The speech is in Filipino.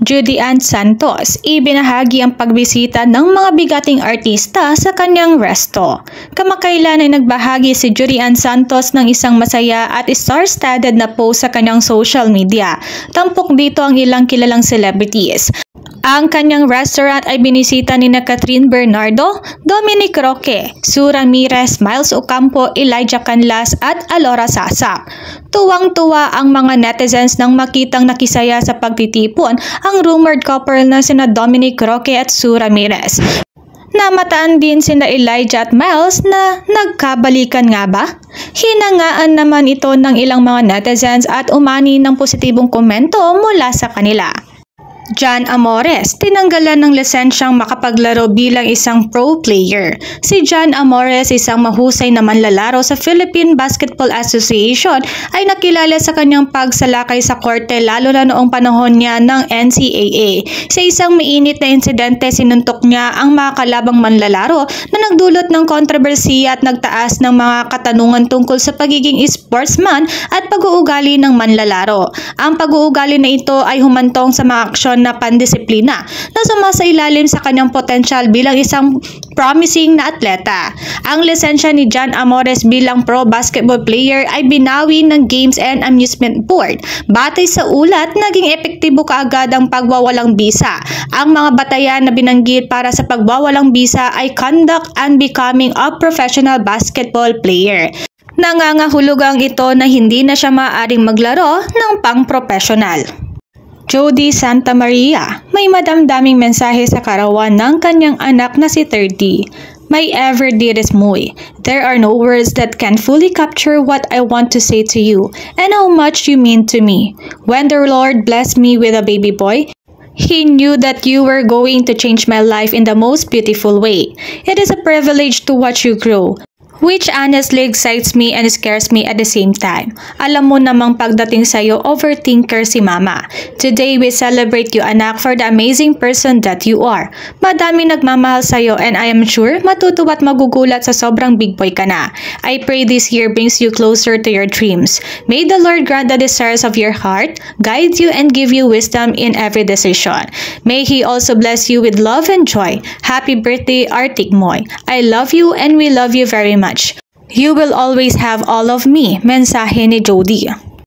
Judy Ann Santos, ibinahagi ang pagbisita ng mga bigating artista sa kanyang resto. Kamakailan ay nagbahagi si Judy Ann Santos ng isang masaya at star-studded na post sa kanyang social media. Tampok dito ang ilang kilalang celebrities. Ang kanyang restaurant ay binisita ni Catherine Bernardo, Dominic Roque, Sue Ramirez, Miles Ocampo, Elijah Canlas at Alora Sasak. Tuwang-tuwa ang mga netizens nang makitang nakisaya sa pagtitipon ang rumored couple na sina Dominic Roque at Sue Ramirez. Namataan din sina Elijah at Miles na nagkabalikan nga ba? Hinangaan naman ito ng ilang mga netizens at umani ng positibong komento mula sa kanila. Jan Amores, tinanggalan ng lisensyang makapaglaro bilang isang pro player. Si Jan Amores, isang mahusay na manlalaro sa Philippine Basketball Association, ay nakilala sa kanyang pagsalakay sa korte lalo na noong panahon niya ng NCAA. Sa isang mainit na insidente, sinuntok niya ang mga kalabang manlalaro na nagdulot ng kontrobersiya at nagtaas ng mga katanungan tungkol sa pagiging sportsman at pag-uugali ng manlalaro. Ang pag-uugali na ito ay humantong sa mga aksyon na pandisiplina na sumasailalim sa kanyang potensyal bilang isang promising na atleta. Ang lisensya ni Jan Amores bilang pro basketball player ay binawi ng Games and Amusement Board. Batay sa ulat, naging epektibo kaagad ang pagwawalang bisa. Ang mga batayan na binanggit para sa pagwawalang bisa ay conduct and becoming a professional basketball player. Nangangahulugang ito na hindi na siya maaaring maglaro ng pang-professional. Jody Santa Maria, may madamdaming mensahe sa karawan ng kanyang anak na si 30. My ever dearest Moy, there are no words that can fully capture what I want to say to you and how much you mean to me. When the Lord blessed me with a baby boy, He knew that you were going to change my life in the most beautiful way. It is a privilege to watch you grow, which honestly excites me and scares me at the same time. Alam mo namang pagdating sa'yo, overthinker si Mama. Today, we celebrate you, anak, for the amazing person that you are. Madami nagmamahal sa'yo and I am sure matutuwa at magugulat sa sobrang big boy ka na. I pray this year brings you closer to your dreams. May the Lord grant the desires of your heart, guide you and give you wisdom in every decision. May He also bless you with love and joy. Happy birthday, Arctic Moy. I love you and we love you very much. You will always have all of me, mensahe ni Jody.